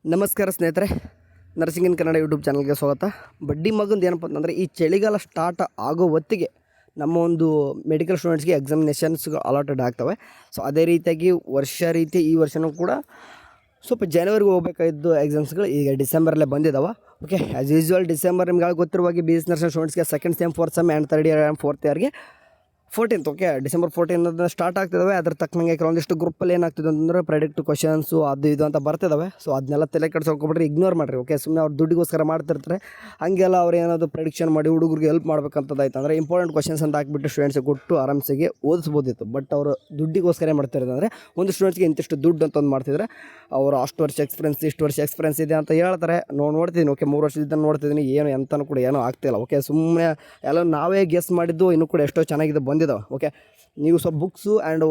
ನಮಸ್ಕಾರ ಸ್ನೇಹಿತರೆ, ನರ್ಸಿಂಗ್ ಇನ್ ಕನ್ನಡ ಯೂಟ್ಯೂಬ್ ಚಾನಲ್ಗೆ ಸ್ವಾಗತ. ಬಡ್ಡಿ ಮಗಂದು ಏನಪ್ಪ ಅಂತಂದರೆ, ಈ ಚಳಿಗಾಲ ಸ್ಟಾರ್ಟ್ ಆಗೋ ಹೊತ್ತಿಗೆ ನಮ್ಮ ಒಂದು ಮೆಡಿಕಲ್ ಸ್ಟೂಡೆಂಟ್ಸ್ಗೆ ಎಕ್ಸಾಮಿನೇಷನ್ಸ್ ಅಲಾಟೆಡ್ ಆಗ್ತವೆ. ಸೊ ಅದೇ ರೀತಿಯಾಗಿ ಈ ವರ್ಷವೂ ಕೂಡ ಸ್ವಲ್ಪ ಜನವರಿಗೆ ಹೋಗಬೇಕಾಗಿದ್ದು ಎಕ್ಸಾಮ್ಸ್ಗಳು ಈಗ ಡಿಸೆಂಬರಲ್ಲೇ ಬಂದಿದ್ದಾವೆ. ಓಕೆ, ಆ್ಯಸ್ ಯೂಸ್ವಲ್ ಡಿಸೆಂಬರ್ ನಿಮ್ಗೆ ಗೊತ್ತಿರುವಾಗಿ ಬಿ ಎಸ್ ನರ್ಸಿಂಗ್ ಸ್ಟೂಡೆಂಟ್ಸ್ಗೆ second sem, fourth sem and third year and fourth ಇಯರ್ಗೆ 14th. ಓಕೆ, ಡಿಸೆಂಬರ್ 14 ಸ್ಟಾರ್ಟ್ ಆಗ್ತಿದ್ದಾವೆ. ಅದ್ರ ತಕ್ಕಂಗೆ ಕೆಲವೊಂದಿಷ್ಟು ಗ್ರೂಪಲ್ಲಿ ಏನಾಗ್ತಿದೆ ಅಂತಂದರೆ ಪ್ರೆಡಿಕ್ಟ್ ಕ್ವಶನ್ಸು ಅದು ಇದು ಅಂತ ಬರ್ತಿದ್ದಾವೆ. ಸೊ ಅದನ್ನೆಲ್ಲ ತಲೆ ಕೆಡ್ಸ್ಕೊಬಿಟ್ರೆ ಇಗ್ನೋರ್ ಮಾಡಿರಿ. ಓಕೆ, ಸುಮ್ಮನೆ ಅವ್ರು ದುಡ್ಡಿಗೋಸ್ಕರ ಮಾಡ್ತಿರ್ತಾರೆ. ಹಾಗೆಲ್ಲ ಅವ್ರು ಏನಾದರೂ ಪ್ರೆಡಿಕ್ಷನ್ ಮಾಡಿ ಹುಡುಗರಿಗೆ ಹೆಲ್ಪ್ ಮಾಡ್ಬೇಕಂತದಾಯ್ತು ಅಂದರೆ ಇಂಪಾರ್ಟೆಂಟ್ ಕ್ವಶನ್ಸ್ ಅಂತ ಹಾಕ್ಬಿಟ್ಟು ಸ್ಟೂಡೆಂಟ್ಸಿಗೆ ಕೊಟ್ಟು ಆರಾಮ್ಸಿಗೆ ಓದಿಸ್ಬೋದಿತ್ತು. ಬಟ್ ಅವರು ದುಡ್ಡಿಗೋಸ್ಕರ ಮಾಡ್ತಿರೋದು ಅಂದರೆ ಒಂದು ಸ್ಟೂಡೆಂಟ್ಸ್ಗೆ ಇಂತಿಷ್ಟು ದುಡ್ಡು ಅಂತ ಒಂದು ಮಾಡ್ತಿದ್ರೆ ಅವರು ಅಷ್ಟು ವರ್ಷ ಎಕ್ಸ್ಪೀರಿಯನ್ಸ್, ಇಷ್ಟು ವರ್ಷ ಎಕ್ಸ್ಪೀರಿಯನ್ಸ್ ಇದೆ ಅಂತ ಹೇಳ್ತಾರೆ. ನೋಡ್ತಿದ್ದೀನಿ. ಓಕೆ, 3 ವರ್ಷದಿಂದ ನೋಡ್ತಿದ್ದೀನಿ, ಏನು ಎಂತನೂ ಕೂಡ ಏನೂ ಆಗ್ತಿಲ್ಲ. ಓಕೆ, ಸುಮ್ಮನೆ ಎಲ್ಲ ನಾವೇ ಗೆಸ್ ಮಾಡಿದ್ದು ಇನ್ನೂ ಕೂಡ ಎಷ್ಟೋ ಚೆನ್ನಾಗಿದೆ ಬಂದಿದ್ದಾವೆ. ಓಕೆ, ನೀವು ಸ್ವಲ್ಪ ಬುಕ್ಸು ಆ್ಯಂಡ್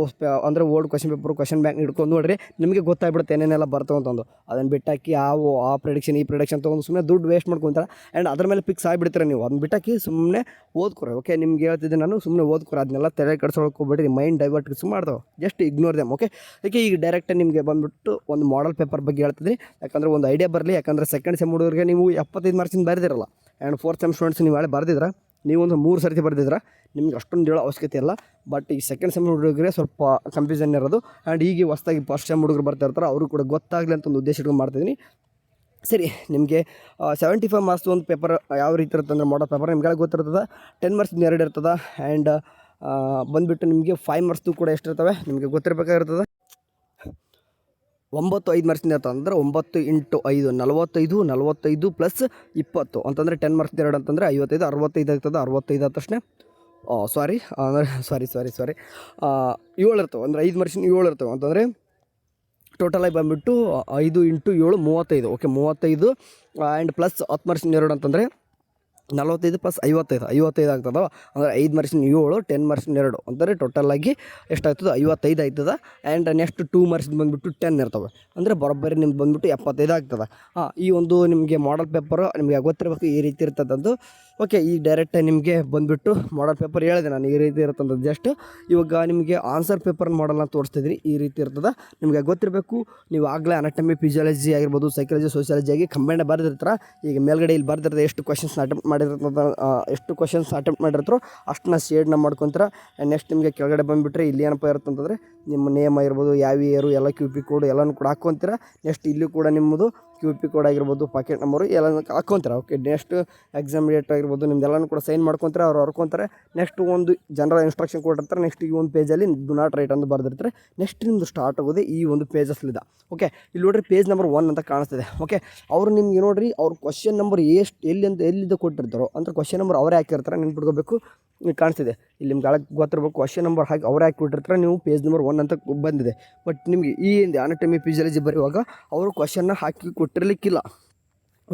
ಅಂದರೆ old question paper, question bank ಹಿಡ್ಕೊಂಡು ನೋಡಿರಿ, ನಿಮಗೆ ಗೊತ್ತಾಗ್ಬಿಡುತ್ತೆ ಏನೇನೆಲ್ಲ ಬರ್ತಾವೆ ಅಂತಂದು. ಅದನ್ನು ಬಿಟ್ಟಾಕಿ ಆ ಪ್ರಿಡಿಕ್ಷನ್ ಈ ಪ್ರಿಡಿಕ್ಷನ್ ತೊಗೊಂಡು ಸುಮ್ಮನೆ ದುಡ್ಡು ವೇಸ್ಟ್ ಮಾಡ್ಕೊತಾರೆ ಆ್ಯಂಡ್ ಅದ್ರ ಮೇಲೆ ಫಿಕ್ಸ್ ಆಗಿಬಿಡ್ತಾರೆ ನೀವು. ಅದನ್ನ ಬಿಟ್ಟಾಕಿ ಸುಮ್ಮನೆ ಓದ್ಕೊರೆ. ಓಕೆ, ನಿಮ್ಗೆ ಹೇಳ್ತಿದ್ದೆ ನಾನು, ಸುಮ್ಮನೆ ಓದ್ಕೊರೆ. ಅದನ್ನೆಲ್ಲ ತಲೆ ಕೆಡ್ಸ್ಕೊಳ್ಕೋಬೇಡಿ, ಮೈಂಡ್ ಡೈವರ್ಟ್ ಮಾಡ್ತಾವೆ. Just ignore them. ಓಕೆ, ಅದಕ್ಕೆ ಈಗ ಡೈರೆಕ್ಟಾಗಿ ನಿಮಗೆ ಬಂದುಬಿಟ್ಟು ಒಂದು ಮಾಡಲ್ ಪೇಪರ್ ಬಗ್ಗೆ ಹೇಳ್ತಿದ್ರಿ. ಯಾಕಂದರೆ ಒಂದು ಐಡಿಯಾ ಬರಲಿ. ಯಾಕಂದರೆ ಸೆಕೆಂಡ್ ಸೆಮ್ ಹುಡುಗರಿಗೆ ನೀವು 75 ಮಾರ್ಕ್ಸಿಂದ ಬರೆದಿರಲ್ಲ ಆ್ಯಂಡ್ ಫೋರ್ತ್ ಸೆಮ್ ಸ್ಟೂಡೆಂಟ್ಸ್ ನೀವು ಹಳೆ ಬರೆದಿದ್ರೆ, ನೀವೊಂದು 3 ಸರ್ತಿ ಬರೆದಿದ್ರೆ ನಿಮ್ಗೆ ಅಷ್ಟೊಂದು ಹೇಳೋ ಅವಶ್ಯಕತೆ ಇಲ್ಲ. ಬಟ್ ಈ ಸೆಕೆಂಡ್ ಸೆಮ್ ಹುಡುಗರಿಗೆ ಸ್ವಲ್ಪ ಕನ್ಫ್ಯೂಷನ್ ಇರೋದು. ಆ್ಯಂಡ್ ಈಗ ಹೊಸ್ದಾಗಿ ಫಸ್ಟ್ ಸೆಮ್ ಹುಡುಗರು ಬರ್ತಾ ಇರ್ತಾರೆ, ಅವರು ಕೂಡ ಗೊತ್ತಾಗಲಿ ಅಂತ ಒಂದು ಉದ್ದೇಶ ಇಟ್ಕೊಂಡು ಮಾಡ್ತಿದ್ದೀನಿ. ಸರಿ, ನಿಮಗೆ 75 ಮಾರ್ಕ್ಸ್ ಒಂದು ಪೇಪರ್ ಯಾವ ರೀತಿ ಇರುತ್ತೆ ಅಂದರೆ ಮಾಡಲ್ ಪೇಪರ್ ನಿಮ್ಗೆ ಗೊತ್ತಿರ್ತದೆ. 10 ಮಾರ್ಕ್ಸ್ 2 ಇರ್ತದೆ. ಆ್ಯಂಡ್ ಬಂದುಬಿಟ್ಟು ನಿಮಗೆ 5 ಮಾರ್ಕ್ಸ್ದು ಕೂಡ ಎಷ್ಟಿರ್ತವೆ ನಿಮಗೆ ಗೊತ್ತಿರಬೇಕಾಗಿರ್ತದೆ. 5 ಮಾರ್ಕ್ಸಿಂದ ಇರ್ತದೆ. ಅಂದರೆ 9 × 5 45 ಪ್ಲಸ್ 20 ಅಂತಂದರೆ 10 ಮಾರ್ಕ್ಸ್ 2 ಅಂತಂದರೆ 55, 65 ಆಗ್ತದೆ. 65 ಆದ ತಕ್ಷಣ ಸಾರಿ 7 ಇರ್ತವೆ. ಅಂದರೆ 5 ಮಾರ್ಕ್ಸಿನ 7 ಇರ್ತವೆ ಅಂತಂದರೆ ಟೋಟಲಾಗಿ ಬಂದುಬಿಟ್ಟು 5 × 7 35. ಓಕೆ, 35 ಆ್ಯಂಡ್ ಪ್ಲಸ್ 10 ಮಾರ್ಕ್ಸಿನ 2 ಅಂತಂದರೆ 45 ಪ್ಲಸ್ 55 ಆಗ್ತದೆ. ಅಂದರೆ 5 ಮಾರ್ಕ್ಸಿನ 7, 10 ಮಾರ್ಕ್ಸಿನ 2 ಅಂದರೆ ಟೋಟಲಾಗಿ ಎಷ್ಟಾಗ್ತದೆ 55 ಆಗ್ತದೆ. ಆ್ಯಂಡ್ ನೆಕ್ಸ್ಟ್ 2 ಮಾರ್ಕ್ಸಿಂದ ಬಂದುಬಿಟ್ಟು 10 ಇರ್ತವೆ. ಅಂದರೆ ಬರೋಬ್ಬರಿ ನಿಮ್ಗೆ ಬಂದುಬಿಟ್ಟು 75 ಆಗ್ತದೆ. ಈ ಒಂದು ನಿಮಗೆ ಮಾಡಲ್ ಪೇಪರು ನಿಮಗೆ ಗೊತ್ತಿರಬೇಕು ಈ ರೀತಿ ಇರ್ತದಂದು. ಓಕೆ, ಈ ಡೈರೆಕ್ಟಾಗಿ ನಿಮಗೆ ಬಂದುಬಿಟ್ಟು ಮಾಡಲ್ ಪೇಪರ್ ಹೇಳಿದೆ ನಾನು ಈ ರೀತಿ ಇರುತ್ತಂತ. ಜಸ್ಟ್ ಇವಾಗ ನಿಮಗೆ ಆನ್ಸರ್ ಪೇಪರ್ ಮಾಡಲ್ನ ತೋರಿಸ್ತಿದ್ದೀನಿ. ಈ ರೀತಿ ಇರ್ತದೆ, ನಿಮಗೆ ಗೊತ್ತಿರಬೇಕು. ನೀವು ಆಗಲೇ ಅನಾಟಮಿ, ಫಿಸಿಯಾಲಜಿ ಆಗಿರ್ಬೋದು, ಸೈಕಾಲಜಿ, ಸೋಷಿಯಾಲಜಿ ಆಗಿ ಕಂಬೈಂಡ್ ಬರೆದಿರ್ತಾರೆ. ಈಗ ಮೇಲ್ಗಡೆ ಇಲ್ಲಿ ಬರೆದಿರ್ತದೆ ಎಷ್ಟು ಕ್ವಶನ್ಸ್ ಅಟೆಂಪ್ಟ್ ಮಾಡಿರ್ತಾರೋ ಅಷ್ಟನ್ನ ಶೇಡ್ನ ಮಾಡ್ಕೊತಾರೆ. ನೆಕ್ಸ್ಟ್ ನಿಮಗೆ ಕೆಳಗಡೆ ಬಂದುಬಿಟ್ರೆ ಇಲ್ಲಿ ಏನಪ್ಪ ಇರುತ್ತೆ ಅಂತಂದರೆ ನಿಮ್ಮ ನೇಮ್ ಆಗಿರ್ಬೋದು, ಯಾವ ಇಯರು, ಎಲ್ಲ QP ಕೋಡ್ ಎಲ್ಲನೂ ಕೂಡ ಹಾಕ್ಕೊತೀರ. ನೆಕ್ಸ್ಟ್ ಇಲ್ಲಿ ಕೂಡ ನಿಮ್ಮದು QP ಕೋಡ್ ಆಗಿರ್ಬೋದು, ಪಾಕೆಟ್ ನಂಬರು ಎಲ್ಲನೂ ಹಾಕ್ಕೊತೀರ. ಓಕೆ, ನೆಕ್ಸ್ಟ್ ಎಕ್ಸಾಮ್ ಡೇಟ್ ಆಗಿರ್ಬೋದು ನಿಮ್ದೆಲ್ಲನೂ ಕೂಡ ಸೈನ್ ಮಾಡ್ಕೊತಾರೆ, ಅವ್ರು ಹೊರ್ಕೊತಾರೆ. ನೆಕ್ಸ್ಟ್ ಒಂದು ಜನರಲ್ ಇನ್ಸ್ಟ್ರಕ್ಷನ್ ಕೊಟ್ಟಿರ್ತಾರೆ. ನೆಕ್ಸ್ಟ್ ಈ ಒಂದು ಪೇಜಲ್ಲಿ ಡು ನಾಟ್ ರೈಟ್ ಅಂತ ಬರೆದಿರ್ತಾರೆ. ನೆಕ್ಸ್ಟ್ ನಿಮ್ಮದು ಸ್ಟಾರ್ಟ್ ಆಗೋದು ಈ ಒಂದು ಪೇಜಸ್ಲಿದೆ. ಓಕೆ, ಇಲ್ಲಿ ನೋಡಿರಿ ಪೇಜ್ ನಂಬರ್ 1 ಅಂತ ಕಾಣಿಸ್ತಿದೆ. ಓಕೆ, ಅವರು ನಿಮ್ಗೆ ನೋಡಿರಿ ಅವ್ರು ಕ್ವಶನ್ ನಂಬರ್ ಎಲ್ಲಿಂದ ಕೊಟ್ಟಿರ್ತಾರೋ ಅಂದರೆ ಕ್ವಶನ್ ನಂಬರ್ ಅವರೇ ಹಾಕಿರ್ತಾರೆ. ನೆನ್ಪಿಟ್ಕೋಬೇಕು. ಕಾಣಿಸ್ತಿದೆ ಇಲ್ಲಿ ನಿಮ್ಗೆ ಗೊತ್ತಿರಬೇಕು. ಕ್ವಶನ್ ನಂಬರ್ ಹಾಕಿ ಅವರೇ ಹಾಕಿಬಿಟ್ಟಿರ್ತಾರೆ. ನೀವು ಪೇಜ್ ನಂಬರ್ 1 ಅಂತ ಬಂದಿದೆ. ಬಟ್ ನಿಮಗೆ ಈ ಅನಾಟಮಿ, ಫಿಸಿಯಾಲಜಿ ಬರೆಯುವಾಗ ಅವರು ಕ್ವಶನ್ನ ಹಾಕಿ ಕೊಟ್ಟಿರಲಿಕ್ಕಿಲ್ಲ.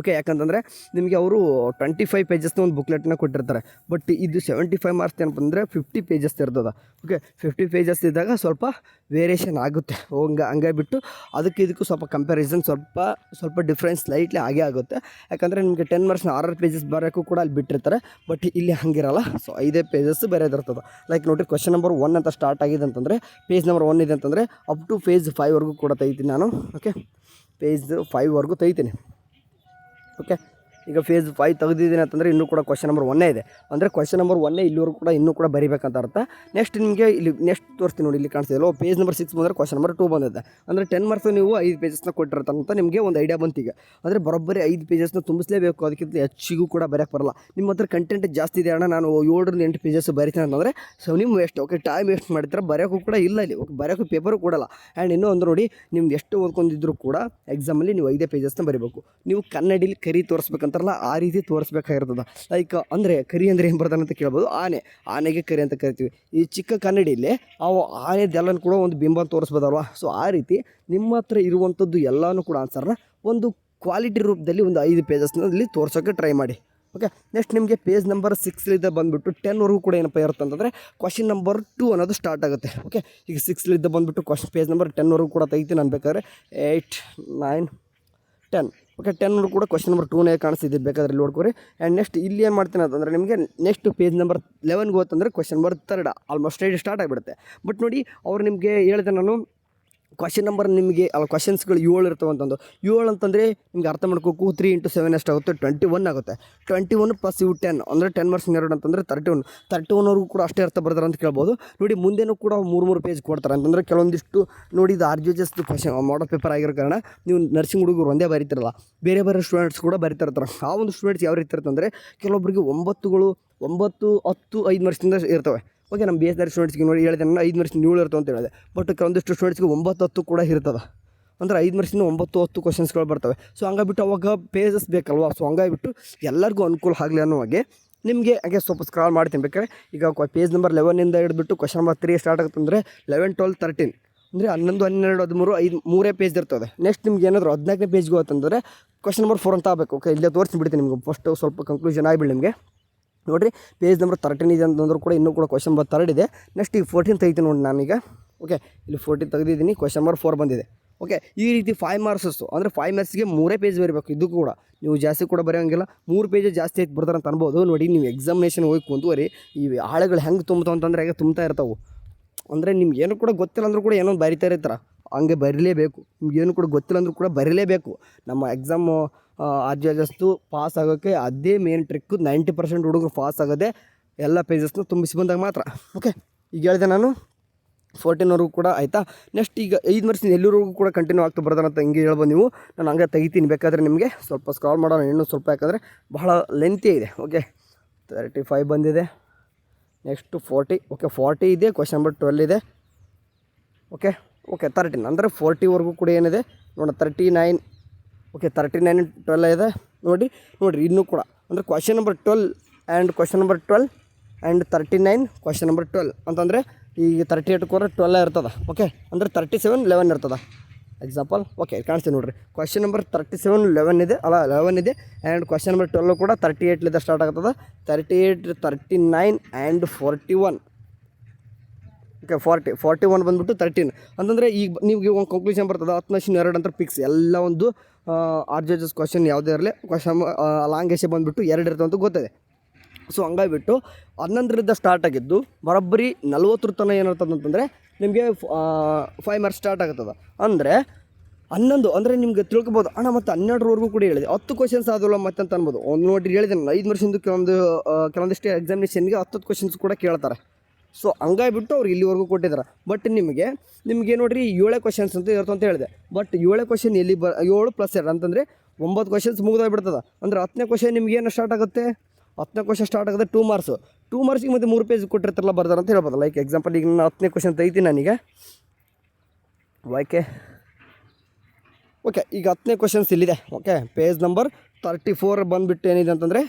ಓಕೆ, ಯಾಕಂತಂದರೆ ನಿಮಗೆ ಅವರು 25 ಪೇಜಸ್ನ ಒಂದು ಬುಕ್ಲೆಟ್ನ ಕೊಟ್ಟಿರ್ತಾರೆ. ಬಟ್ ಇದು 75 ಮಾರ್ಕ್ಸ್ ಏನಪ್ಪ ಅಂದರೆ 50 ಪೇಜಸ್ ಇರ್ತದೆ. ಓಕೆ, 50 ಪೇಜಸ್ ಇದ್ದಾಗ ಸ್ವಲ್ಪ ವೇರಿಯೇಷನ್ ಆಗುತ್ತೆ. ಹಂಗೆ ಬಿಟ್ಟು ಇದಕ್ಕೂ ಸ್ವಲ್ಪ ಕಂಪ್ಯಾರಿಸನ್ ಸ್ವಲ್ಪ ಡಿಫ್ರೆನ್ಸ್ ಲೈಟ್ಲಿ ಆಗೇ ಆಗುತ್ತೆ. ಯಾಕಂದರೆ ನಿಮಗೆ 10 ಮಾರ್ಕ್ಸ್ನ 6 ಪೇಜಸ್ ಬರೋಕ್ಕೂ ಕೂಡ ಅಲ್ಲಿ ಬಿಟ್ಟಿರ್ತಾರೆ. ಬಟ್ ಇಲ್ಲಿ ಹಂಗಿರಲ್ಲ. ಸೊ 5 ಪೇಜಸ್ ಬೇರೆದಿರ್ತದೆ. ಲೈಕ್ ನೋಡಿರಿ, ಕ್ವಶನ್ ನಂಬರ್ 1 ಅಂತ ಸ್ಟಾರ್ಟ್ ಆಗಿದೆ ಅಂತಂದರೆ ಪೇಜ್ ನಂಬರ್ 1 ಇದೆ ಅಂತಂದರೆ ಅಪ್ ಟು ಪೇಜ್ 5ವರೆಗೂ ಕೂಡ ತೆಗಿತೀನಿ ನಾನು. ಓಕೆ, ಪೇಜ್ 5ವರೆಗೂ ತೆಗಿತೀನಿ. ಓಕೆ, ಈಗ ಫೇಸ್ 5 ತೆಗೆದಿದ್ದೀನಿ ಅಂತಂದರೆ ಇನ್ನೂ ಕೂಡ ಕ್ವಶನ್ ನಂಬರ್ 1 ಇದೆ. ಅಂದರೆ ಕ್ವಶನ್ ನಂಬರ್ 1 ಇಲ್ಲಿವರೆಗೂ ಕೂಡ ಇನ್ನೂ ಕೂಡ ಬರೀಬೇಕಂತ ಅರ್ಥ. ನೆಕ್ಸ್ಟ್ ನಿಮಗೆ ಇಲ್ಲಿ ನೆಕ್ಸ್ಟ್ ತೋರಿಸ್ತೀನಿ ನೋಡಿ, ಇಲ್ಲಿ ಕಾಣಿಸ್ತಿಲ್ಲ ಪೇಜ್ ನಂಬರ್ 6 ಬಂದರೆ ಕ್ವಶನ್ ನಂಬರ್ 2 ಬಂದಿದೆ. ಅಂದರೆ 10 ಮಾರ್ಕ್ಸ್ ನೀವು 5 ಪೇಜಸ್ನ ಕೊಟ್ಟಿರ್ತಾರಂತ ನಿಮಗೆ ಒಂದು ಐಡಿಯಾ ಬಂತೀಗ. ಅಂದರೆ ಬರೋಬ್ಬರಿ 5 ಪೇಜಸ್ನ ತುಂಬಿಸಲೇಬೇಕು. ಅದಕ್ಕಿಂತ ಹೆಚ್ಚಿಗೂ ಕೂಡ ಬರೆಯೋಕ್ಕೆ ಬರಲ್ಲ. ನಿಮ್ಮ ಹತ್ರ ಕಂಟೆಂಟ್ ಜಾಸ್ತಿ ಇದೆ ಅಣ್ಣ, ನಾನು 7 ರಿಂದ 8 ಪೇಜಸ್ ಬರೀತೀನಿ ಅಂತಂದರೆ ಸೊ ನೀವು ವೇಸ್ಟ್. ಓಕೆ, ಟೈಮ್ ವೇಸ್ಟ್ ಮಾಡಿದ್ರೆ ಬರೆಯೋಕ್ಕೂ ಕೂಡ ಇಲ್ಲ ಇಲ್ಲಿ. ಓಕೆ, ಬರೆಯೋಕ್ಕೂ ಪೇಪರು ಕೊಡಲ್ಲ. ಆ್ಯಂಡ್ ಇನ್ನೂ ಒಂದು ನೋಡಿ, ನಿಮ್ದು ಎಷ್ಟು ಓದ್ಕೊಂಡಿದ್ರು ಕೂಡ ಎಕ್ಸಾಮಲ್ಲಿ ನೀವು 5 ಪೇಜಸ್ನ ಬರೀಬೇಕು. ನೀವು ಕನ್ನಡಿಲಿ ಕರಿ ತೋರಿಸ್ಬೇಕಂತಾರಲ್ಲ ಆ ರೀತಿ ತೋರಿಸ್ಬೇಕಾಗಿರ್ತದೆ. ಲೈಕ್ ಅಂದರೆ ಕರಿ ಅಂದರೆ ಏನು ಬರ್ತಾನೆ ಅಂತ ಕೇಳ್ಬೋದು. ಆನೆಗೆ ಕರಿ ಅಂತ ಕರಿತೀವಿ. ಈ ಚಿಕ್ಕ ಕನ್ನಡಿಯಲ್ಲಿ ಅವು ಆನೆದೆಲ್ಲನೂ ಕೂಡ ಒಂದು ಬಿಂಬ ತೋರಿಸ್ಬೋದಲ್ವ. ಸೊ ಆ ರೀತಿ ನಿಮ್ಮ ಹತ್ರ ಇರುವಂಥದ್ದು ಎಲ್ಲನೂ ಕೂಡ ಆನ್ಸರ್ನ ಒಂದು ಕ್ವಾಲಿಟಿ ರೂಪದಲ್ಲಿ ಒಂದು 5 ಪೇಜಸ್ನಲ್ಲಿ ತೋರ್ಸೋಕ್ಕೆ ಟ್ರೈ ಮಾಡಿ. ಓಕೆ, ನೆಕ್ಸ್ಟ್ ನಿಮಗೆ ಪೇಜ್ ನಂಬರ್ 6 ಬಂದುಬಿಟ್ಟು 10ವರೆಗೂ ಕೂಡ ಏನಪ್ಪ ಇರುತ್ತೆ ಅಂತಂದರೆ ಕ್ವಶನ್ ನಂಬರ್ 2 ಅನ್ನೋದು ಸ್ಟಾರ್ಟ್ ಆಗುತ್ತೆ. ಓಕೆ, ಈಗ 6 ಬಂದುಬಿಟ್ಟು ಪೇಜ್ ನಂಬರ್ 10ವರೆಗೂ ಕೂಡ ತೆಗಿತೀನಿ ನಾನು. ಬೇಕಾದ್ರೆ 8, 9, 10. ಓಕೆ, 10 ಕೂಡ ಕ್ವಶನ್ ನಂಬರ್ 2ನೇ ಕಾಣಿಸ್ತಿದ್ದು, ಬೇಕಾದ್ರೆ ಇಲ್ಲಿ ನೋಡ್ಕೊರಿ. ಆ್ಯಂಡ್ ನೆಕ್ಸ್ಟ್ ಇಲ್ಲಿ ಏನು ಮಾಡ್ತೀನಿ ಅಂತಂದರೆ ನಿಮಗೆ ನೆಕ್ಸ್ಟ್ ಪೇಜ್ ನಂಬರ್ 11 ಹೋತಂದರೆ ಕ್ವಶನ್ ನಂಬರ್ 3 ಆಲ್ಮೋಸ್ಟ್ ಸ್ಟಾರ್ಟ್ ಆಗಿಬಿಡುತ್ತೆ. ಬಟ್ ನೋಡಿ, ಅವ್ರು ನಿಮಗೆ ಹೇಳಿದೆ ನಾನು ಕ್ವಶನ್ ನಂಬರ್ ನಿಮಗೆ ಕ್ವಶನ್ಸ್ಗಳು 7 ಇರ್ತವೆ ಅಂತಂದು 7 ಅಂತಂದರೆ ನಿಮ್ಗೆ ಅರ್ಥ ಮಾಡ್ಕೋಕು 3 × 7 ಎಷ್ಟಾಗುತ್ತೆ 21 ಆಗುತ್ತೆ. 21 + ಇವು 10 ಅಂದರೆ 10 ಮಾರ್ಕ್ಸ್ 2 ಅಂತಂದರೆ 31ವರೆಗೂ ಕೂಡ ಅಷ್ಟೇ ಅರ್ಥ ಬರ್ತಾರೆ ಅಂತ ಕೇಳ್ಬೋದು. ನೋಡಿ ಮುಂದೆನೂ ಕೂಡ 3 ಪೇಜ್ ಕೊಡ್ತಾರೆ ಅಂತಂದರೆ ಕೆಲವೊಂದಿಷ್ಟು ನೋಡಿ ಇದು RGHS ಕ್ವಶನ್ ಮಾಡಲ್ ಪೇಪರ್ ಆಗಿರೋ ಕಾರಣ ನೀವು ನರ್ಸಿಂಗ್ ಹುಡುಗರು ಒಂದೇ ಬರೀತಿರಲ್ಲ, ಬೇರೆ ಬೇರೆ ಸ್ಟೂಡೆಂಟ್ಸ್ ಕೂಡ ಬರೀತಾ ಇರ್ತಾರೆ. ಆ ಒಂದು ಸ್ಟೂಡೆಂಟ್ಸ್ ಯಾವ ರೀತಿ ಇರ್ತಂದರೆ ಕೆಲವೊಬ್ಬರಿಗೆ 9, 10, 5 ಮಾರ್ಕ್ಸಿಂದ ಇರ್ತವೆ. ಓಕೆ, ನಮ್ಮ BSc ಸ್ಟೂಡೆಂಟ್ಸ್ಗೆ ನೋಡಿ ಹೇಳಿದೆ ನಾನು 5 ಮಾರ್ಕ್ಸಿಂದ 7 ಇರ್ತವೆ ಅಂತ ಹೇಳಿದೆ. ಬಟ್ ಕೆಲವೊಂದಿಷ್ಟು ಸ್ಟೂಡೆಂಟ್ಸ್ಗೆ 9, 10 ಕೂಡ ಇರ್ತದೆ. ಅಂದರೆ 5 ಮಾರ್ಕ್ಸಿಂದ 9, 10 ಕ್ವಶನ್ಸ್ಗಳು ಬರ್ತವೆ. ಸೊ ಹಂಗಾಗ್ಬಿಟ್ಟು ಅವಾಗ ಪೇಜಸ್ ಬೇಕಲ್ವಾ. ಸೊ ಹಂಗಾಗಿಬಿಟ್ಟು ಎಲ್ಲರಿಗೂ ಅನುಕೂಲ ಆಗಲಿ ಅನ್ನೋ ಹಾಗೆ ನಿಮಗೆ ಹಾಗೆ ಸ್ವಲ್ಪ ಸ್ಕ್ರಾಲ್ ಮಾಡ್ತೀನಿ ಬೇಕಾದ್ರೆ. ಈಗ ಪೇಜ್ ನಂಬರ್ 11ಇಂದ ಹಿಡಿದ್ಬಿಟ್ಟು ಕ್ವಶನ್ ನಂಬರ್ 3 ಸ್ಟಾರ್ಟ್ ಆಗುತ್ತೆ ಅಂದರೆ 11, 12, 13 ಅಂದರೆ 11, 12, 13, 5 3 ಪೇಜ್ ಇರ್ತದೆ. ನೆಕ್ಸ್ಟ್ ನಿಮ್ಗೆ ಏನಾದರೂ 14ನೇ ಪೇಜ್ಗೆ ಹೋಗ್ತಂದರೆ ಕ್ವಶನ್ ನಂಬರ್ 4 ಅಂತ ಆಗಬೇಕು. ಓಕೆ, ಇಲ್ಲೇ ತೋರಿಸ್ಬಿಡ್ತೀನಿ ನಿಮ್ಗೆ ಫಸ್ಟು ಸ್ವಲ್ಪ ಕನ್ಕ್ಲೂಷನ್ ಆಗಿಬಿಡಿ ನಿಮಗೆ. ನೋಡಿರಿ ಪೇಜ್ ನಂಬರ್ 13 ಇದೆ ಅಂತಂದ್ರೂ ಕೂಡ ಇನ್ನೂ ಕೂಡ ಕ್ವಶನ್ ನಂಬರ್ 3 ಇದೆ. ನೆಕ್ಸ್ಟ್ ಈಗ 14 ತೆಗಿತೀನಿ ನೋಡಿ ನಾನೀಗ. ಓಕೆ, ಇಲ್ಲಿ 14 ತೆಗೆದಿದ್ದೀನಿ, ಕ್ವಶನ್ ನಂಬರ್ 4 ಬಂದಿದೆ. ಓಕೆ, ಈ ರೀತಿ 5 ಮಾರ್ಕ್ಸಸ್ಸು ಅಂದರೆ 5 ಮಾರ್ಕ್ಸ್ಗೆ 3 ಪೇಜ್ ಬರೀಬೇಕು. ಇದು ಕೂಡ ನೀವು ಜಾಸ್ತಿ ಕೂಡ ಬರೆಯೋಂಗಿಲ್ಲ, 3 ಪೇಜ್ ಜಾಸ್ತಿ ಆಯ್ತು ಬರ್ತಾರೆ ಅಂತ ಅನ್ಬೋದು. ನೋಡಿ ನೀವು ಎಕ್ಸಾಮಿನೇಷನ್ ಹೋಗಿ ಕುಂತುವರಿ ಈ ಹಾಳೆಗಳು ಹೆಂಗೆ ತುಂಬ್ತಾವೆ ಅಂತಂದರೆ ಹೇಗೆ ತುಂಬ್ತಾ ಇರ್ತಾವೆ. ಅಂದರೆ ನಿಮ್ಗೆ ಏನೂ ಕೂಡ ಗೊತ್ತಿಲ್ಲ ಅಂದರೂ ಕೂಡ ಏನೋ ಬರಿತಾ ಇರ್ತಾರೆ, ಹಂಗೆ ಬರೀಲೇಬೇಕು. ನಿಮ್ಗೇನು ಕೂಡ ಗೊತ್ತಿಲ್ಲ ಅಂದರೂ ಕೂಡ ಬರೀಲೇಬೇಕು. ನಮ್ಮ ಎಕ್ಸಾಮು RGHS ಪಾಸ್ ಆಗೋಕ್ಕೆ ಅದೇ ಮೇನ್ ಟ್ರಿಕ್ಕು. 90% ಹುಡುಗರು ಪಾಸ್ ಆಗೋದೇ ಎಲ್ಲ ಪೇಜಸ್ನ ತುಂಬಿಸಿ ಬಂದಾಗ ಮಾತ್ರ. ಓಕೆ, ಈಗ ಹೇಳಿದೆ ನಾನು 14ವರೆಗೂ ಕೂಡ ಆಯಿತಾ. ನೆಕ್ಸ್ಟ್ ಈಗ 5 ಮಾರ್ಕ್ಸಿಂದ ಎಲ್ಲರಿಗೂ ಕೂಡ ಕಂಟಿನ್ಯೂ ಆಗ್ತಾ ಬರ್ತಾರಂತ ಹಿಂಗೆ ಹೇಳ್ಬೋದು ನೀವು. ನಾನು ಹಂಗೆ ತೆಗಿತೀನಿ ಬೇಕಾದರೆ ನಿಮಗೆ ಸ್ವಲ್ಪ ಸ್ಕ್ರಾಲ್ ಮಾಡೋಣ ಇನ್ನೂ ಸ್ವಲ್ಪ, ಯಾಕಂದರೆ ಬಹಳ ಲೆಂತಿ ಇದೆ. ಓಕೆ, 35 ಬಂದಿದೆ. ನೆಕ್ಸ್ಟು 40. ಓಕೆ, 40 ಇದೆ, ಕ್ವಶನ್ ನಂಬರ್ 12 ಇದೆ. ಓಕೆ, 13 ಅಂದರೆ 40ವರೆಗೂ ಕೂಡ ಏನಿದೆ ನೋಡಿ 39. ಓಕೆ, 39 12 ಇದೆ. ನೋಡಿರಿ ಇನ್ನೂ ಕೂಡ ಅಂದರೆ question number 12 and question number 12 and 39 question number 12 ಅಂತಂದರೆ ಈಗ 38 ಕೂಡ 12 ಇರ್ತದೆ. ಓಕೆ, ಅಂದರೆ 37 11 ಇರ್ತದೆ ಎಕ್ಸಾಂಪಲ್. ಓಕೆ, ಕಾಣಿಸ್ತೀವಿ ನೋಡಿರಿ ಕ್ವಶನ್ ನಂಬರ್ 37 11 ಇದೆ, 11 ಇದೆ. ಆ್ಯಂಡ್ ಕ್ವಶನ್ ನಂಬರ್ 12 ಕೂಡ 38 ಸ್ಟಾರ್ಟ್ ಆಗ್ತದೆ. 38, 39 ಆ್ಯಂಡ್ 41. ಓಕೆ, 41 ಬಂದುಬಿಟ್ಟು 13 ಅಂತಂದರೆ ಈಗ ನೀವು ಒಂದು ಕನ್ಕ್ಲೂಷನ್ ಬರ್ತದೆ 10 ಅಂತ ಫಿಕ್ಸ್. ಎಲ್ಲ ಒಂದು RGHS ಕ್ವಶನ್ ಯಾವುದೇ ಇರಲಿ ಕ್ವಶನ್ ಲಾಂಗೇಶೆ ಬಂದುಬಿಟ್ಟು 2 ಇರ್ತವೆ ಅಂತ ಗೊತ್ತಿದೆ. ಸೊ ಹಂಗಾಗಿಬಿಟ್ಟು 11ರಿಂದ ಸ್ಟಾರ್ಟ್ ಆಗಿದ್ದು ಬರೋಬ್ಬರಿ 40 ತನಕ ಏನಿರ್ತದೆ ಅಂತಂದರೆ ನಿಮಗೆ 5 ಮಾರ್ಕ್ಸ್ ಸ್ಟಾರ್ಟ್ ಆಗ್ತದೆ. ಅಂದರೆ 11 ಅಂದರೆ ನಿಮ್ಗೆ ತಿಳ್ಕೊಬೋದು ಅಣ್ಣ ಮತ್ತು 12ವರೆಗೂ ಕೂಡ ಹೇಳಿದೆ 10 ಕ್ವಶನ್ಸ್ ಆದಲ್ಲ ಮತ್ತೆ ಅಂತ ಅನ್ಬೋದು. ಒಂದು ನೋಡಿ ಹೇಳಿದೆ ನಾನು 5 ವರ್ಷದಿಂದ ಕೆಲವೊಂದಿಷ್ಟು ಎಕ್ಸಾಮಿನೇಷನ್ಗೆ 10 ಕ್ವಶನ್ಸ್ ಕೂಡ ಕೇಳ್ತಾರೆ. ಸೊ ಹಂಗಾಗಿಬಿಟ್ಟು ಅವ್ರು ಇಲ್ಲಿವರೆಗೂ ಕೊಟ್ಟಿದ್ದಾರೆ. ಬಟ್ ನಿಮಗೆ ನೋಡಿರಿ 7 ಕ್ವಶನ್ಸ್ ಅಂತ ಇರುತ್ತೆ ಅಂತ ಹೇಳಿದೆ. ಬಟ್ 7 ಕ್ವಶನ್ ಎಲ್ಲಿ 7 + 2 ಅಂತಂದರೆ 9 ಕ್ವಶನ್ಸ್ ಮುಗಿದೋಗ್ಬಿಡ್ತದೆ. ಅಂದರೆ 10ನೇ ಕ್ವಶನ್ ನಿಮ್ಗೆ ಏನು ಸ್ಟಾರ್ಟ್ ಆಗುತ್ತೆ, 10ನೇ ಕ್ವಶನ್ ಸ್ಟಾರ್ಟ್ ಆಗುತ್ತೆ 2 ಮಾರ್ಕ್ಸು. 2 ಮಾರ್ಕ್ಸಿಗೆ ಮತ್ತು 3 ಪೇಜ್ ಕೊಟ್ಟಿರ್ತಾರಲ್ಲ ಬರ್ತಾರೆ ಅಂತ ಹೇಳ್ಬೋದು. ಲೈಕ್ ಎಕ್ಸಾಂಪಲ್ ಈಗ ನಾನು 10ನೇ ಕ್ವಶನ್ ತೆಗಿತೀನಿ ನಾನೀಗ. ಓಕೆ, ಈಗ 10ನೇ ಕ್ವಶನ್ಸ್ ಇಲ್ಲಿದೆ. ಓಕೆ, ಪೇಜ್ ನಂಬರ್ 34 ಬಂದುಬಿಟ್ಟು ಏನಿದೆ ಅಂತಂದರೆ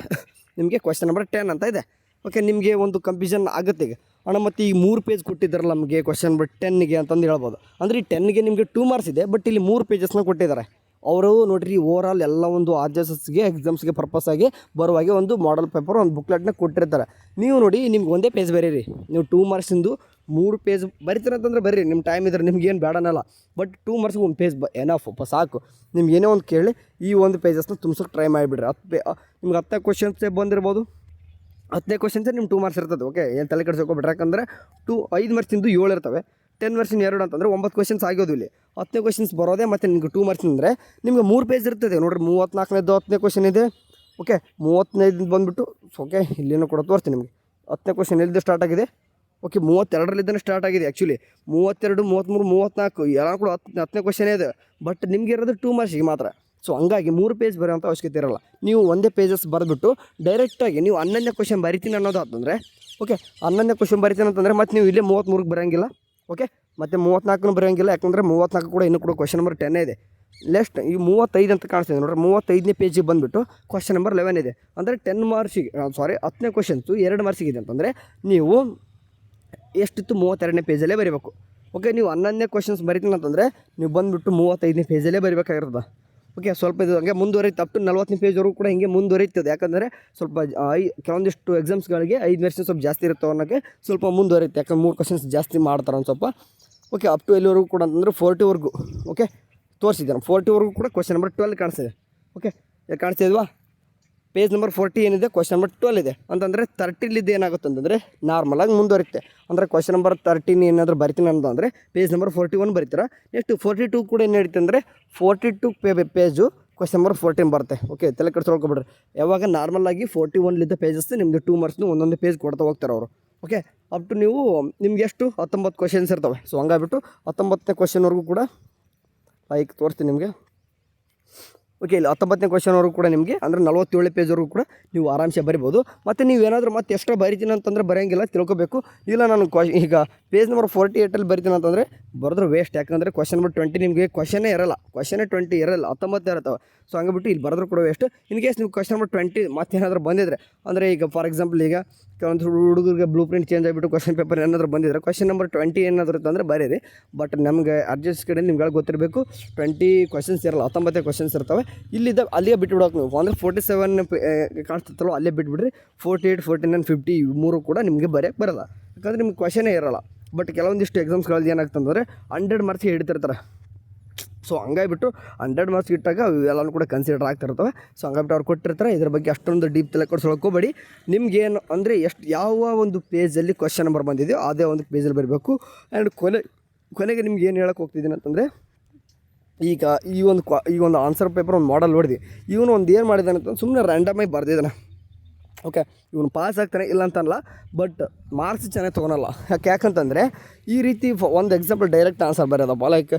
ನಿಮಗೆ ಕ್ವಶನ್ ನಂಬರ್ 10 ಅಂತ ಇದೆ. ಓಕೆ, ನಿಮಗೆ ಒಂದು ಕನ್ಫ್ಯೂಷನ್ ಆಗುತ್ತೆ ಈಗ ಅಣ್ಣ ಮತ್ತು ಈ 3 ಪೇಜ್ ಕೊಟ್ಟಿದ್ದಾರಲ್ಲ ನಮಗೆ ಕ್ವಶನ್ ನಂಬರ್ 10ಗೆ ಅಂತಂದು ಹೇಳ್ಬೋದು. ಅಂದರೆ ಈ 10ಗೆ ನಿಮಗೆ 2 ಮಾರ್ಕ್ಸ್ ಇದೆ, ಬಟ್ ಇಲ್ಲಿ 3 ಪೇಜಸ್ನ ಕೊಟ್ಟಿದ್ದಾರೆ. ಅವರು ನೋಡಿರಿ ಓವರಾಲ್ ಎಲ್ಲ ಒಂದು RGHSಗೆ ಎಕ್ಸಾಮ್ಸ್ಗೆ ಪರ್ಪಸ್ ಆಗಿ ಬರುವಾಗೆ ಒಂದು ಮಾಡಲ್ ಪೇಪರ್ ಒಂದು ಬುಕ್ಲೆಟ್ನ ಕೊಟ್ಟಿರ್ತಾರೆ. ನೀವು ನೋಡಿ ನಿಮ್ಗೆ ಒಂದೇ ಪೇಜ್ ಬರೀರಿ. ನೀವು 2 ಮಾರ್ಕ್ಸಿಂದು 3 ಪೇಜ್ ಬರಿತೀರ ಅಂತಂದರೆ ಬರೀರಿ, ನಿಮ್ಮ ಟೈಮ್ ಇದ್ರೆ ನಿಮ್ಗೇನು ಬೇಡನಲ್ಲ. ಬಟ್ 2 ಮಾರ್ಕ್ಸ್ಗೆ ಒಂದು ಪೇಜ್ ಎನಫ್ ಸಾಕು. ನಿಮ್ಗೆ ಏನೇ ಒಂದು ಕೇಳಿ ಈ ಒಂದು ಪೇಜಸ್ನ ತುಂಬಿಸೋಕೆ ಟ್ರೈ ಮಾಡಿಬಿಡ್ರಿ. ನಿಮ್ಗೆ 10 ಕ್ವಶನ್ಸೇ ಬಂದಿರ್ಬೋದು. 10ನೇ ಕ್ವಶನ್ಸೇ ನಿಮ್ಮ 2 ಮಾರ್ಕ್ಸ್ ಇರ್ತದೆ. ಓಕೆ, ಏನು ತಲೆ ಕೆಡಿಸ್ಕೊಬಿಟ್ರೆ, ಯಾಕಂದರೆ 5 ಮಾರ್ಕ್ಸಿಂದು 7 ಇರ್ತವೆ. 10 ಮಾರ್ಕ್ಸಿನ 2 ಅಂತಂದರೆ 9 ಕ್ವಶನ್ಸ್ ಆಗೋದು ಇಲ್ಲಿ. 10ನೇ ಕ್ವಶನ್ಸ್ ಬರೋದೇ ಮತ್ತು ನಿಮ್ಗೆ 2 ಮಾರ್ಕ್ಸ್ ಅಂದರೆ ನಿಮ್ಗೆ 3 ಪೇಜ್ ಇರ್ತದೆ. ನೋಡಿರಿ 34ನೇದು 10ನೇ ಕ್ವಶನ್ ಇದೆ. ಓಕೆ, 35 ಬಂದುಬಿಟ್ಟು ಓಕೆ ಇಲ್ಲೇನೋ ಕೂಡ ತೋರಿಸ್ತೀನಿ ನಿಮಗೆ. 10ನೇ ಕ್ವಶನ್ ಎಲ್ಲಿಂದ ಸ್ಟಾರ್ಟ್ ಆಗಿದೆ. ಓಕೆ, 32ರಲ್ಲಿಂದನೇ ಸ್ಟಾರ್ಟ್ ಆಗಿದೆ ಆ್ಯಕ್ಚುಲಿ. 32, 33, 34 ಎಲ್ಲ ಕೂಡ 10ನೇ ಕ್ವಶನೇ ಇದೆ. ಬಟ್ ನಿಮಗೆ ಇರೋದು 2 ಮಾರ್ಕ್ಸಿಗೆ ಮಾತ್ರ. ಸೊ ಹಂಗಾಗಿ 3 ಪೇಜ್ ಬರೋಂಥ ಅವಶ್ಯಕತೆ ಇರೋಲ್ಲ. ನೀವು ಒಂದೇ ಪೇಜಸ್ ಬರೆದ್ಬಿಟ್ಟು ಡೈರೆಕ್ಟಾಗಿ ನೀವು 11ನೇ ಕ್ವಶನ್ ಬರಿತೀನಿ ಅನ್ನೋದು ಅಂತಂದರೆ ಓಕೆ, 11ನೇ ಕ್ವಶನ್ ಬರಿತೀನಿ ಅಂತಂದರೆ ಮತ್ತು ನೀವು ಇಲ್ಲೇ 33ಗೆ ಬರೋಂಗಿಲ್ಲ. ಓಕೆ, ಮತ್ತು 34 ಬರೋಂಗಿಲ್ಲ, ಯಾಕಂದರೆ 34 ಕೂಡ ಇನ್ನೂ ಕೂಡ ಕ್ವಶನ್ ನಂಬರ್ 10 ಇದೆ. ನೆಕ್ಸ್ಟ್ ಈ 35 ಅಂತ ಕಾಣಿಸ್ತಿದೆ ನೋಡಿರಿ. 35ನೇ ಪೇಜಿಗೆ ಬಂದುಬಿಟ್ಟು ಕ್ವಶನ್ ನಂಬರ್ 11 ಇದೆ. ಅಂದರೆ 10 ಮಾರ್ಕ್ಸಿಗೆ 10ನೇ ಕ್ವಶನ್ಸು 2 ಮಾರ್ಕ್ಸಿಗಿದೆ ಅಂತಂದರೆ ನೀವು ಎಷ್ಟಿತ್ತು 32ನೇ ಪೇಜಲ್ಲೇ ಬರೀಬೇಕು. ಓಕೆ, ನೀವು 11ನೇ ಕ್ವಶನ್ಸ್ ಬರಿತೀನಿ ಅಂತಂದರೆ ನೀವು ಬಂದುಬಿಟ್ಟು 35ನೇ ಪೇಜಲ್ಲೇ ಬರಿಬೇಕಾಗಿರ್ತದೆ. ಓಕೆ, ಸ್ವಲ್ಪ ಇದು ಹಂಗೆ ಮುಂದುವರಿಯುತ್ತೆ ಅಪ್ ಟು 40ನೇ ಪೇಜ್ವರೆಗೂ ಕೂಡ ಹಿಂಗೆ ಮುಂದುವರಿಯುತ್ತದೆ. ಯಾಕಂದರೆ ಸ್ವಲ್ಪ ಕೆಲವೊಂದಿಷ್ಟು ಎಕ್ಸಾಮ್ಸ್ಗಳಿಗೆ 5 ಮಾರ್ಕ್ಸ್ ಸ್ವಲ್ಪ ಜಾಸ್ತಿ ಇರುತ್ತೆ ಅನ್ನೋಕ್ಕೆ ಸ್ವಲ್ಪ ಮುಂದುವರಿಯುತ್ತೆ. ಯಾಕಂದ್ರೆ 3 ಕ್ವಶನ್ಸ್ ಜಾಸ್ತಿ ಮಾಡ್ತಾರೆ ಒಂದು ಸ್ವಲ್ಪ. ಓಕೆ, ಅಪ್ ಟು ಎಲ್ಲಿವರೆಗೂ ಕೂಡ ಅಂತಂದರೆ 40ವರೆಗೂ. ಓಕೆ, ತೋರಿಸಿದ್ದಾನೆ 40ವರೆಗೂ ಕೂಡ ಕ್ವಶನ್ ನಂಬರ್ 12 ಕಾಣಿಸ್ತಿದೆ. ಓಕೆ, ಕಾಣಿಸ್ತಿದ್ವಾ ಪೇಜ್ ನಂಬರ್ 40 ಏನಿದೆ ಕ್ವಶನ್ ನಂಬರ್ 12 ಇದೆ ಅಂತಂದರೆ 30 ಏನಾಗುತ್ತೆ ಅಂತಂದರೆ ನಾರ್ಮಲಾಗಿ ಮುಂದುವರಿಯುತ್ತೆ. ಅಂದರೆ ಕ್ವಶನ್ ನಂಬರ್ 13 ಏನಾದರೂ ಬರ್ತೀನಿ ಅಂತಂದರೆ ಪೇಜ್ ನಂಬರ್ 41 ಬರೀತೀರಾ. ನೆಕ್ಸ್ಟ್ 42 ಕೂಡ ಏನು ನಡೀತೆ ಅಂದರೆ 42 ಪೇಜು ಕ್ವಶನ್ ನಂಬರ್ 14 ಬರುತ್ತೆ. ಓಕೆ, ತಲೆ ಕೆಡಿಸ್ಕೊಳ್ಕೊಬಿಡ್ರಿ. ಯಾವಾಗ ನಾರ್ಮಲಾಗಿ 41 ಪೇಜಸ್ ನಿಮ್ಮದು 2 ಮಾರ್ಕ್ಸ್ನು ಒಂದೊಂದು ಪೇಜ್ ಕೊಡ್ತಾ ಹೋಗ್ತಾರೆ ಅವರು. ಓಕೆ, ಅಪ್ ಟು ನೀವು ನಿಮ್ಗೆ ಎಷ್ಟು 19 ಕ್ವಶನ್ಸ್ ಇರ್ತವೆ. ಸೊ ಹಂಗಾಗ್ಬಿಟ್ಟು 19ನೇ ಕ್ವಶನ್ವರೆಗೂ ಕೂಡ ಲೈಕ್ ತೋರಿಸ್ತೀನಿ ನಿಮಗೆ. ಓಕೆ, ಇಲ್ಲಿ 19ನೇ ಕ್ವಶನ್ವರೆಗೂ ಕೂಡ ನಿಮಗೆ ಅಂದರೆ 47 ಪೇಜ್ವರೆಗೂ ಕೂಡ ನೀವು ಆರಾಮ್ಸೆ ಬರಿಬೋದು. ಮತ್ತು ನೀವೇನಾದರೂ ಮತ್ತೆ ಎಕ್ಸ್ಟ್ರಾ ಬರಿತೀನಿ ಅಂತಂದರೆ ಬರೆಯೋಂಗಿಲ್ಲ, ತಿಳ್ಕೊಬೇಕು. ಇಲ್ಲ ನಾನು ಈಗ ಪೇಜ್ ನಂಬರ್ 48 ಬರಿತೀನಿ ಅಂತಂದರೆ ಬರೆದ್ರೆ ವೇಸ್ಟ್. ಯಾಕಂದರೆ ಕ್ವಶನ್ ನಂಬರ್ 20 ನಿಮಗೆ ಕ್ವಶನೇ ಇರಲ್ಲ, ಕ್ವಶನೇ 20 ಇರಲ್ಲ, 19 ಇರ್ತವೆ. ಸೊ ಹಂಗಾಗ್ಬಿಟ್ಟು ಇಲ್ಲಿ ಬರೆದ್ರು ಕೂಡ ವೇಸ್ಟ್. ಇನ್ ಕೇಸ್ ನೀವು ಕ್ವಶನ್ ನಂಬರ್ 20 ಮತ್ತೇನಾದರೂ ಬಂದಿದ್ರೆ ಅಂದರೆ ಈಗ ಫಾರ್ ಎಕ್ಸಾಂಪಲ್ ಈಗ ಕೆಲವೊಂದು ಹುಡುಗರಿಗೆ ಬ್ಲೂ ಪ್ರಿಂಟ್ ಚೇಂಜ್ ಆಗಿಬಿಟ್ಟು ಕ್ವಶನ್ ಪೇಪರ್ ಏನಾದರೂ ಬಂದಿದ್ರೆ ಕ್ವಶನ್ ನಂಬರ್ 20 ಏನಾದರೂ ಇರ್ತಂದರೆ ಬರೀರಿ. ಬಟ್ ನಮಗೆ ಅಡ್ಜಸ್ಟ್ ಕಡೆ ನಿಮ್ಗೆ ಗೊತ್ತಿರಬೇಕು 20 ಕ್ವಶನ್ಸ್ ಇರಲ್ಲ, 19 ಕ್ವಶನ್ಸ್ ಇರ್ತವೆ. ಇಲ್ಲಿದ್ದ ಅಲ್ಲಿಗೆ ಬಿಟ್ಬಿಡೋಕೆ ನೀವು ಅಂದರೆ 47 ಕಾಣಿಸ್ತಲ್ಲ ಅಲ್ಲೇ ಬಿಟ್ಬಿಡ್ರಿ. 48, 49, 50 3 ಕೂಡ ನಿಮಗೆ ಬರೆಯೋಕ್ಕೆ ಬರೋಲ್ಲ, ಯಾಕಂದರೆ ನಿಮ್ಗೆ ಕ್ವಶನೇ ಇರೋಲ್ಲ. ಬಟ್ ಕೆಲವೊಂದಿಷ್ಟು ಎಕ್ಸಾಮ್ಸ್ಗಳಲ್ಲಿ ಏನಾಗ್ತಂದರೆ 100 ಮಾರ್ಕ್ಸ್ಗೆ ಹಿಡಿತಿರ್ತಾರೆ. ಸೊ ಹಂಗಾಗಿಬಿಟ್ಟು 100 ಮಾರ್ಕ್ಸ್ ಇಟ್ಟಾಗ ಇವೆಲ್ಲನೂ ಕೂಡ ಕನ್ಸಿಡರ್ ಆಗ್ತಿರ್ತವೆ. ಸೊ ಹಂಗಾಗ್ಬಿಟ್ಟು ಅವ್ರು ಕೊಟ್ಟಿರ್ತಾರೆ. ಇದ್ರ ಬಗ್ಗೆ ಅಷ್ಟೊಂದು ಡೀಪ್ ತಲೆ ಕೊಡ್ಸೋಕೋಬೇಡಿ. ನಿಮ್ಗೇನು ಅಂದರೆ ಯಾವ ಒಂದು ಪೇಜಲ್ಲಿ ಕ್ವಶನ್ ನಂಬರ್ ಬಂದಿದೆಯೋ ಅದೇ ಒಂದು ಪೇಜಲ್ಲಿ ಬರಬೇಕು. ಆ್ಯಂಡ್ ಕೊನೆಗೆ ನಿಮ್ಗೆ ಏನು ಹೇಳೋಕ್ಕೆ ಹೋಗ್ತಿದ್ದೀನಿ ಅಂತಂದರೆ ಈಗ ಈ ಒಂದು ಆನ್ಸರ್ ಪೇಪರ್ ಒಂದು ಮಾಡಲ್ ನೋಡಿದ್ವಿ. ಇವನು ಒಂದು ಏನು ಮಾಡಿದ್ದಾನೆ ಅಂತ ಸುಮ್ಮನೆ ರ್ಯಾಂಡಮಾಗಿ ಬರ್ದಿದ್ದಾನೆ. ಓಕೆ, ಇವನು ಪಾಸ್ ಆಗ್ತಾನೆ ಇಲ್ಲ ಅಂತಲ್ಲ, ಬಟ್ ಮಾರ್ಕ್ಸ್ ಚೆನ್ನಾಗಿ ತೊಗೊಳಲ್ಲ. ಯಾಕಂತಂದರೆ ಈ ರೀತಿ ಒಂದು ಎಕ್ಸಾಂಪಲ್ ಡೈರೆಕ್ಟ್ ಆನ್ಸರ್ ಬರೋದಪ್ಪ. ಲೈಕ್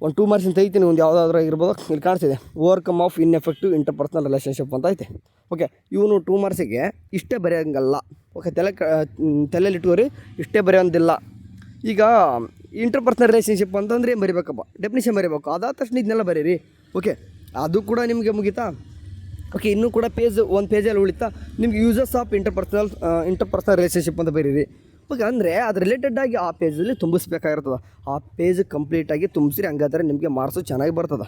ಒಂದು 2 ಮಾರ್ಕ್ಸ್ ಅಂತ ಐತಿ, ಒಂದು ಯಾವುದಾದ್ರೂ ಇರ್ಬೋದು. ಇಲ್ಲಿ ಕಾಣಿಸ್ತಿದೆ overcome of ineffective interpersonal relationship ಅಂತ ಐತೆ. ಓಕೆ, ಇವನು 2 ಮಾರ್ಕ್ಸಿಗೆ ಇಷ್ಟೇ ಬರೆಯೋಂಗಲ್ಲ. ಓಕೆ, ತಲೆಯಲ್ಲಿಟ್ಟುವರಿ ಇಷ್ಟೇ ಬರೆಯೋಂದಿಲ್ಲ. ಈಗ ಇಂಟರ್ಪರ್ಸನಲ್ ರಿಲೇಷನ್ಶಿಪ್ ಅಂತಂದರೆ ಏನು ಬರೀಬೇಕಪ್ಪ, ಡೆಫಿನಿಷನ್ ಬರೀಬೇಕು. ಅದಾದ ತಕ್ಷಣ ಇದನ್ನೆಲ್ಲ ಬರೀರಿ. ಓಕೆ, ಅದು ಕೂಡ ನಿಮಗೆ ಮುಗಿತಾ. ಓಕೆ, ಇನ್ನೂ ಕೂಡ ಒಂದು ಪೇಜಲ್ಲಿ ಉಳಿತಾ ನಿಮ್ಗೆ ಯೂಸಸ್ ಆಫ್ ಇಂಟರ್ಪರ್ಸನಲ್ ರಿಲೇಷನ್ಶಿಪ್ ಅಂತ ಬರೀರಿ. ಓಕೆ, ಅಂದರೆ ಅದು ರಿಲೇಟೆಡಾಗಿ ಆ ಪೇಜಲ್ಲಿ ತುಂಬಿಸ್ಬೇಕಾಗಿರ್ತದೆ. ಆ ಪೇಜ್ ಕಂಪ್ಲೀಟಾಗಿ ತುಂಬಿಸ್ರಿ, ಹಂಗಾದ್ರೆ ನಿಮಗೆ ಮಾರ್ಕ್ಸು ಚೆನ್ನಾಗಿ ಬರ್ತದೆ.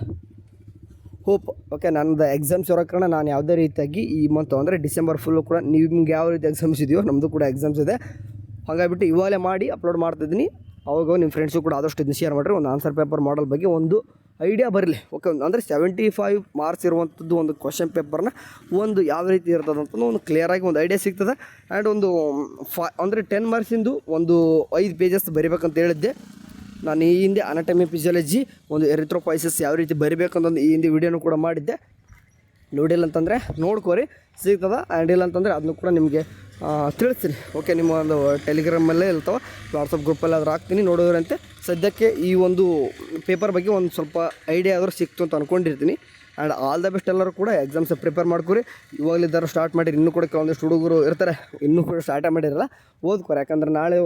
ಹೋಪ್. ಓಕೆ, ನನ್ನದು ಎಕ್ಸಾಮ್ಸ್ ಇರೋ ಕಾರಣ ನಾನು ಯಾವುದೇ ರೀತಿಯಾಗಿ ಈ ಮಂತ್ ಅಂದರೆ ಡಿಸೆಂಬರ್ ಫುಲ್ಲು ಕೂಡ ನಿಮ್ಗೆ ಯಾವ ರೀತಿ ಎಕ್ಸಾಮ್ಸ್ ಇದೆಯೋ ನಮ್ಮದು ಕೂಡ ಎಕ್ಸಾಮ್ಸ್ ಇದೆ. ಹಾಗಾಗಿಬಿಟ್ಟು ಇವಾಗಲೇ ಮಾಡಿ ಅಪ್ಲೋಡ್ ಮಾಡ್ತಿದ್ದೀನಿ. ಅವಾಗ ನಿಮ್ಮ ಫ್ರೆಂಡ್ಸು ಕೂಡ ಆದಷ್ಟು ಇದನ್ನು ಶೇರ್ ಮಾಡಿರಿ. ಒಂದು ಆನ್ಸರ್ ಪೇಪರ್ ಮಾಡಲ್ ಬಗ್ಗೆ ಒಂದು ಐಡಿಯಾ ಬರಲಿ. ಓಕೆ, ಅಂದರೆ 75 ಮಾರ್ಕ್ಸ್ ಇರುವಂಥದ್ದು ಒಂದು ಕ್ವಶನ್ ಪೇಪರ್ನ ಒಂದು ಯಾವ ರೀತಿ ಇರ್ತದೆ ಅಂತ ಒಂದು ಕ್ಲಿಯರಾಗಿ ಒಂದು ಐಡಿಯಾ ಸಿಗ್ತದೆ. ಆ್ಯಂಡ್ ಒಂದು ಅಂದರೆ 10 ಮಾರ್ಕ್ಸಿಂದು ಒಂದು 5 ಪೇಜಸ್ ಬರಿಬೇಕಂತ ಹೇಳಿದ್ದೆ ನಾನು. ಈ ಹಿಂದೆ ಅನಾಟಮಿ ಫಿಸಿಯಾಲಜಿ ಒಂದು ಎರಿಥ್ರೋಪಾಯ್ಸಿಸ್ ಯಾವ ರೀತಿ ಬರಿಬೇಕಂತಂದು ಈ ಹಿಂದೆ ವೀಡಿಯೋನು ಕೂಡ ಮಾಡಿದ್ದೆ. ನೋಡಿಲ್ಲ ಅಂತಂದರೆ ನೋಡ್ಕೋರಿ, ಸಿಗ್ತದೆ. ಆ್ಯಂಡ್ ಇಲ್ಲ ಅಂತಂದರೆ ಅದನ್ನು ಕೂಡ ನಿಮಗೆ ತಿಳಿಸ್ತೀನಿ. ಓಕೆ, ನಿಮ್ಮ ಒಂದು ಟೆಲಿಗ್ರಾಮಲ್ಲೇ ಇರ್ತವೆ, ವಾಟ್ಸಪ್ ಗ್ರೂಪಲ್ಲಿ ಆದರೂ ಹಾಕ್ತೀನಿ, ನೋಡೋರಂತೆ. ಸದ್ಯಕ್ಕೆ ಈ ಒಂದು ಪೇಪರ್ ಬಗ್ಗೆ ಒಂದು ಸ್ವಲ್ಪ ಐಡಿಯಾ ಆದರೂ ಸಿಕ್ತು ಅಂತ ಅಂದ್ಕೊಂಡಿರ್ತೀನಿ. And all the best. ಎಲ್ಲರೂ ಕೂಡ ಎಕ್ಸಾಮ್ಸ್ ಪ್ರಿಪೇರ್ ಮಾಡ್ಕೊರಿ. ಇವಾಗಲಿದ್ದಾರು ಸ್ಟಾರ್ಟ್ ಮಾಡಿರಿ. ಇನ್ನೂ ಕೂಡ ಕೆಲವೊಂದಿಷ್ಟು ಹುಡುಗರು ಇರ್ತಾರೆ ಇನ್ನೂ ಕೂಡ ಸ್ಟಾರ್ಟೇ ಮಾಡಿರಲ್ಲ, ಓದ್ಕೋರಿ. ಯಾಕಂದ್ರೆ ನಾಳೆ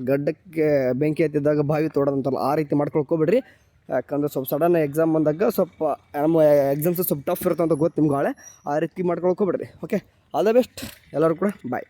ಗಡ್ಡಕ್ಕೆ ಬೆಂಕಿ ಹತ್ತಿದ್ದಾಗ ಬಾವಿ ತೋಡೋದಂತಲ್ಲ, ಆ ರೀತಿ ಮಾಡ್ಕೊಳ್ಕೋಬೇಡ್ರಿ. ಯಾಕಂದ್ರೆ ಸ್ವಲ್ಪ ಸಡನ್ ಎಕ್ಸಾಮ್ ಬಂದಾಗ ಸ್ವಲ್ಪ ನಮ್ಮ ಎಕ್ಸಾಮ್ಸ್ ಸ್ವಲ್ಪ ಟಫ್ ಇರುತ್ತೆ ಅಂತ ಗೊತ್ತು ನಿಮ್ಗೆ. ಆ ರೀತಿ ಮಾಡ್ಕೊಳ್ಕೋಬೇಡ್ರಿ. ಓಕೆ, ಆಲ್ ದ ಬೆಸ್ಟ್ ಎಲ್ಲರೂ ಕೂಡ. ಬಾಯ್.